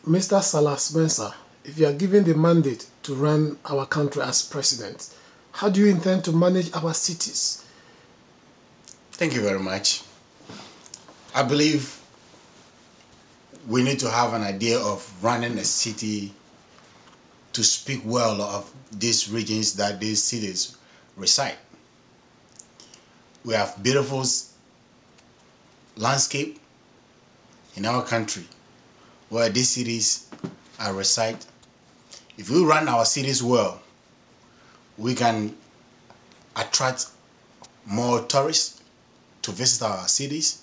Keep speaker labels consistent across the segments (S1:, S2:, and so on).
S1: Mr. Sallas-Mensah, if you are given the mandate to run our country as president, how do you intend to manage our cities?
S2: Thank you very much. I believe we need to have an idea of running a city to speak well of these regions that these cities reside. We have beautiful landscape in our country where these cities are reside. If we run our cities well, we can attract more tourists to visit our cities.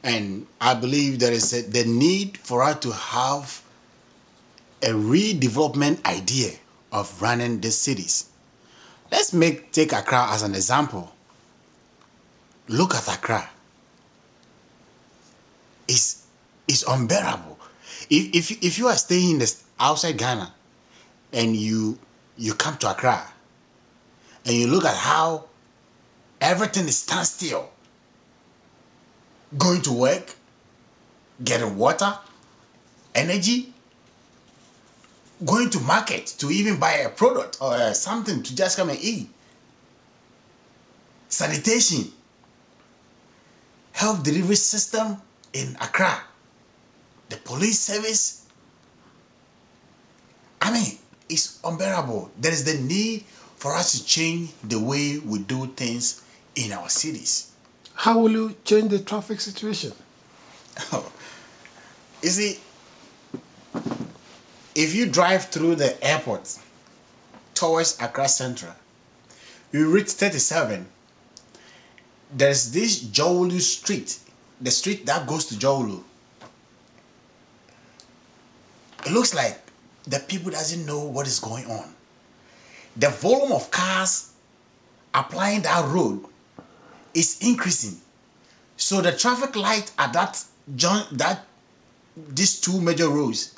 S2: And I believe there is the need for us to have a redevelopment idea of running the cities. Let's take Accra as an example. Look at Accra. It's unbearable. If you are staying outside Ghana and you come to Accra and you look at how everything is standstill, going to work, getting water, energy, going to market to even buy a product or something to just come and eat, sanitation, health delivery system in Accra, the police service. I mean, it's unbearable. There is the need for us to change the way we do things in our cities.
S1: How will you change the traffic situation?
S2: You see, if you drive through the airport towards Accra Central, you reach 37. There's this Jowolu Street, the street that goes to Jowolu. It looks like the people doesn't know what is going on. The volume of cars applying that road is increasing. So the traffic light at these two major roads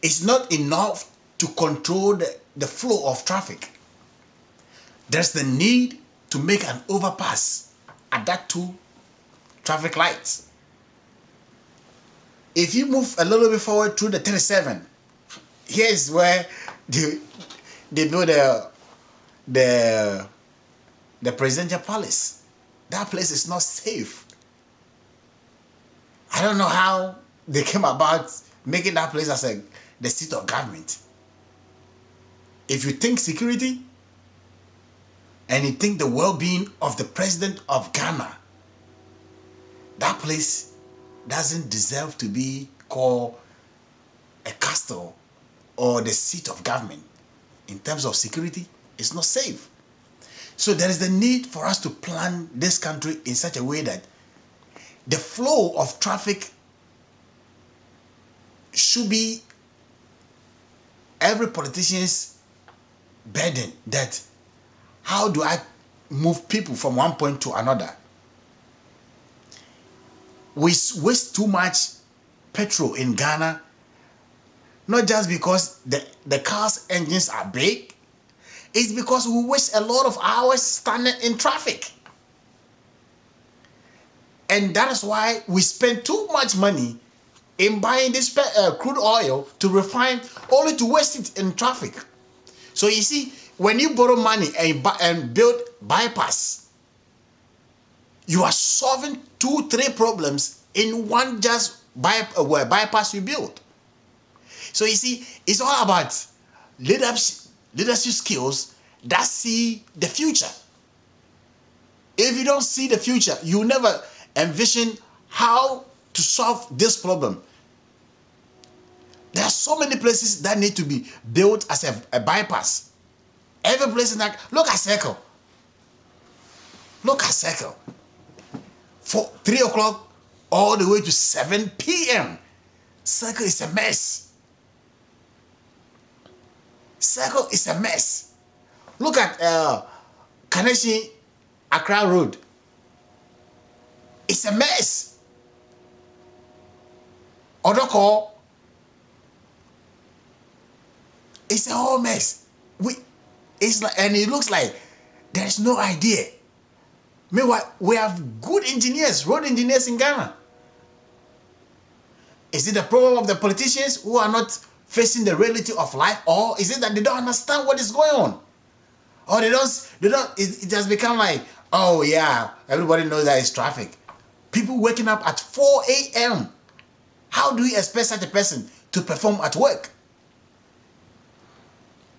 S2: is not enough to control the flow of traffic. There's the need to make an overpass at that two traffic lights. If you move a little bit forward through the 37, here is where they build the presidential palace. That place is not safe. I don't know how they came about making that place as the seat of government. If you think security and you think the well-being of the president of Ghana, that place doesn't deserve to be called a castle or the seat of government. In terms of security, it's not safe. So there is the need for us to plan this country in such a way that the flow of traffic should be every politician's burden. That how do I move people from one point to another? We waste too much petrol in Ghana, not just because the car's engines are big, it's because we waste a lot of hours standing in traffic. And that is why we spend too much money in buying this crude oil to refine, only to waste it in traffic. So you see, when you borrow money and build bypass, you are solving 2-3 problems in one just bypass you build. So you see, it's all about leadership skills that see the future. If you don't see the future, you never envision how to solve this problem. There are so many places that need to be built as a bypass. Every place in that, look at Circle. Look at Circle. For 3 o'clock all the way to 7 p.m. Circle is a mess. Circle is a mess. Look at Kaneshi Accra Road. It's a mess. Odoko. It's a whole mess. And it looks like there's no idea. Meanwhile, we have good engineers, road engineers in Ghana. Is it the problem of the politicians who are not facing the reality of life, or is it that they don't understand what is going on? Or they don't, it has become like, oh yeah, everybody knows that it's traffic. People waking up at 4 a.m. How do you expect such a person to perform at work?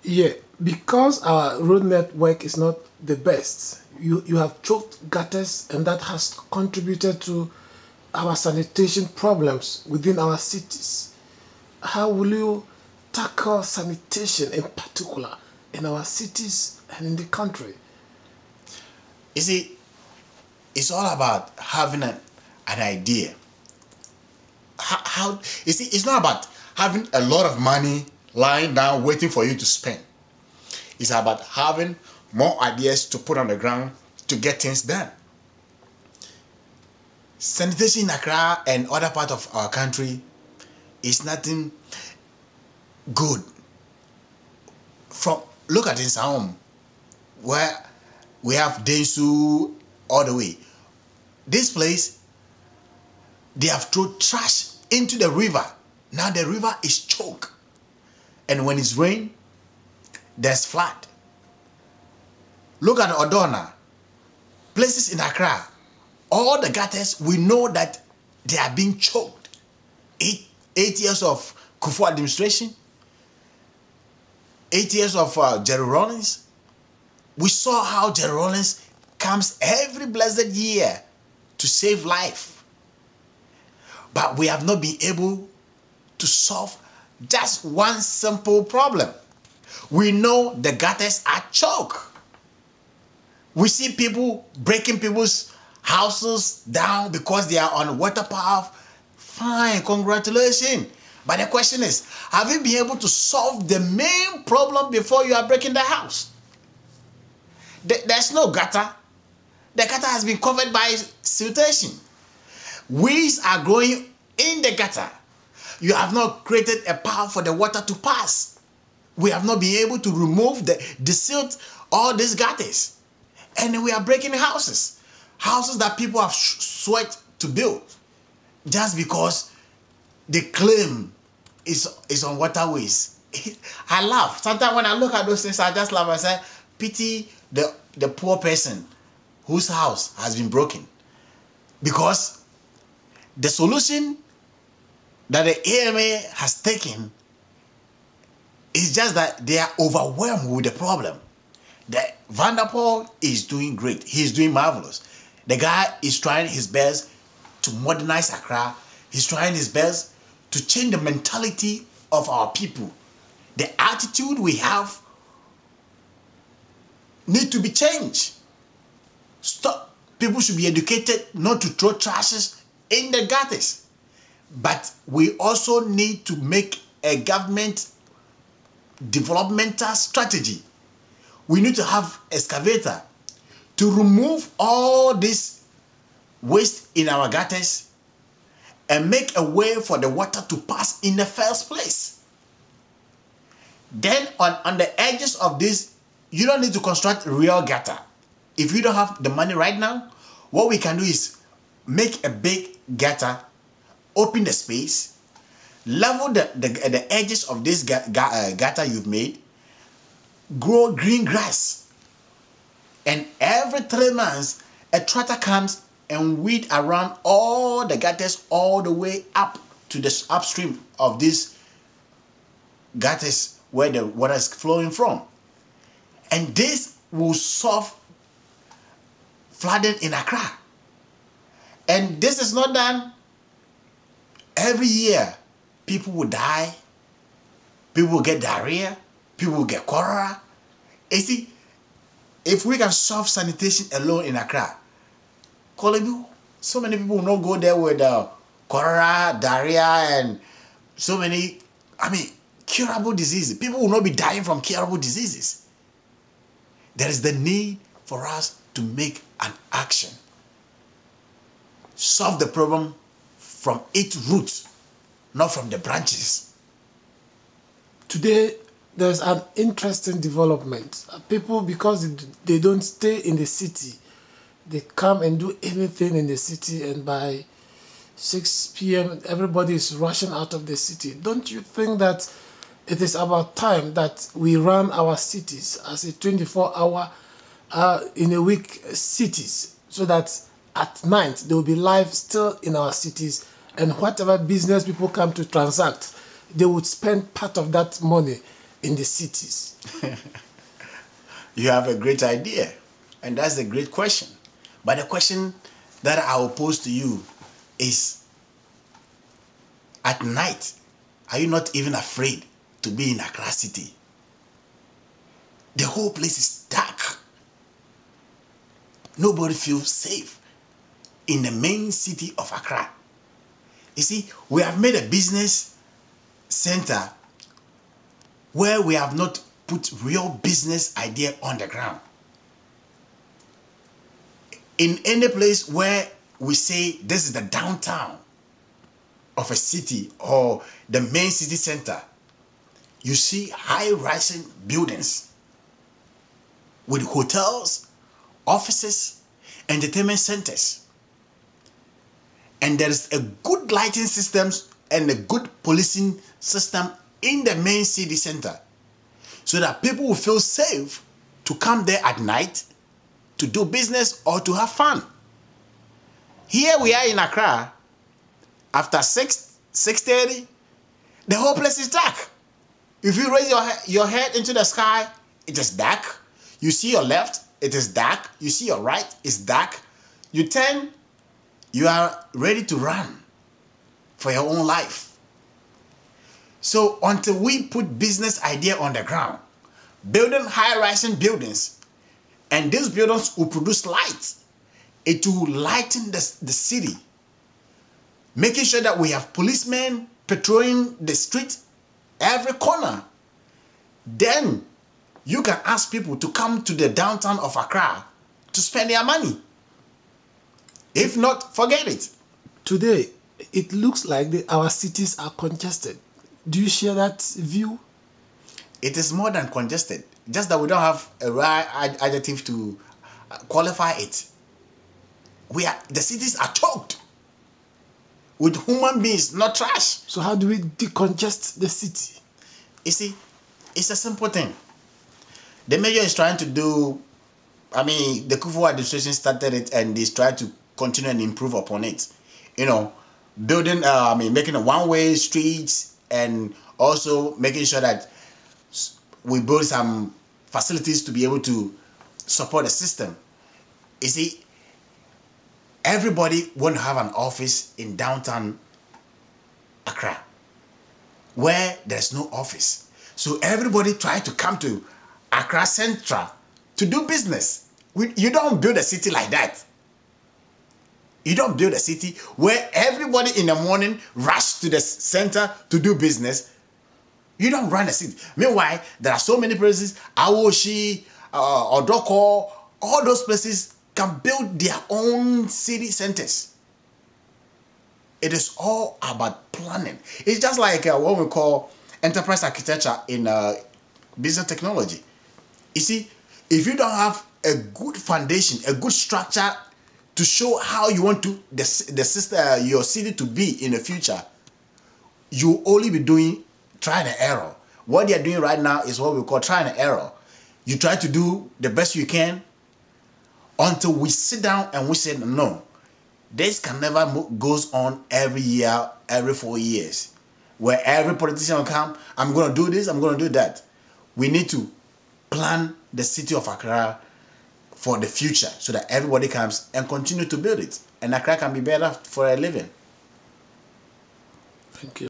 S1: Yeah, because our road network is not the best, you have choked gutters, and that has contributed to our sanitation problems within our cities. How will you tackle sanitation in particular in our cities and in the country?
S2: You see, it's all about having an idea. How you see, it's not about having a lot of money lying down waiting for you to spend. It's about having more ideas to put on the ground to get things done. Sanitation in Accra and other parts of our country is nothing good. Look at this home where we have Densu all the way. This place, they have thrown trash into the river. Now the river is choked. And when it's rain, there's flood. Look at Odona. Places in Accra, all the gutters, we know that they are being choked. 8 years of Kufuor administration, 8 years of Jerry Rawlings. We saw how Jerry Rawlings comes every blessed year to save life. But we have not been able to solve just one simple problem. We know the gutters are choked. We see people breaking people's houses down because they are on water power. Fine, congratulations. But the question is, have you been able to solve the main problem before you are breaking the house? There's no gutter. The gutter has been covered by siltation. Weeds are growing in the gutter. You have not created a path for the water to pass. We have not been able to remove the silt, all these gutters. And we are breaking houses. Houses that people have sweat to build. Just because the claim is on waterways. I laugh. Sometimes when I look at those things, I just laugh and say, pity the poor person whose house has been broken. Because the solution that the AMA has taken is just that they are overwhelmed with the problem. The Vanderpool is doing great. He's doing marvelous. The guy is trying his best to modernize Accra. He's trying his best to change the mentality of our people. The attitude we have need to be changed. Stop. People should be educated not to throw trashes in the gutters. But we also need to make a government developmental strategy. We need to have excavator to remove all this waste in our gutters and make a way for the water to pass in the first place. Then on the edges of this, you don't need to construct real gutter. If you don't have the money right now, what we can do is make a big gutter, open the space, level the edges of this gutter you've made, grow green grass, and every 3 months a tractor comes and weed around all the gutters all the way up to the upstream of these gutters where the water is flowing from. And this will solve flooding in Accra. And this is not done every year. People will die, people will get diarrhea, people will get cholera. You see, if we can solve sanitation alone in Accra, so many people will not go there with cholera, diarrhea, and so many, curable diseases. People will not be dying from curable diseases. There is the need for us to make an action. Solve the problem from its roots, not from the branches.
S1: Today, there's an interesting development. People, because they don't stay in the city, they come and do anything in the city, and by 6 p.m., everybody is rushing out of the city. Don't you think that it is about time that we run our cities as a 24-hour in a week cities, so that at night there will be life still in our cities, and whatever business people come to transact, they would spend part of that money in the cities?
S2: You have a great idea, and that's a great question. But the question that I will pose to you is, at night, are you not even afraid to be in Accra City? The whole place is dark. Nobody feels safe in the main city of Accra. You see, we have made a business center where we have not put real business idea on the ground. In any place where we say this is the downtown of a city or the main city center, you see high-rising buildings with hotels, offices, entertainment centers. And there is a good lighting systems and a good policing system in the main city center, so that people will feel safe to come there at night to do business or to have fun. Here we are in Accra, after 6:30, the whole place is dark. If you raise your head into the sky, it is dark. You see your left, it is dark. You see your right, it's dark. You turn, you are ready to run for your own life. So until we put business idea on the ground, building high-rising buildings, and these buildings will produce light, it will lighten the city, making sure that we have policemen patrolling the street every corner. Then you can ask people to come to the downtown of Accra to spend their money. If not, forget it.
S1: Today, it looks like our cities are congested. Do you share that view?
S2: It is more than congested. Just that we don't have a right adjective to qualify it. The cities are choked with human beings, not trash.
S1: So how do we decongest the city?
S2: You see, it's a simple thing. The mayor is trying to do, the Kufuor administration started it, and he's trying to continue and improve upon it. You know, building, making a one-way streets, and also making sure that we build some facilities to be able to support the system. You see, everybody want to have an office in downtown Accra where there's no office. So everybody try to come to Accra Central to do business. You don't build a city like that. You don't build a city where everybody in the morning rush to the center to do business. You don't run a city. Meanwhile, there are so many places, Awoshi, Odoko, all those places can build their own city centers. It is all about planning. It's just like what we call enterprise architecture in business technology. You see, if you don't have a good foundation, a good structure to show how you want to your city to be in the future, you only be doing trial and error. What they are doing right now is what we call trial and error. You try to do the best you can until we sit down and we say, no, this can never goes on every year, every 4 years, where every politician will come, I'm going to do this, I'm going to do that. We need to plan the city of Accra for the future so that everybody comes and continue to build it. And Accra can be better for a living.
S1: Thank you.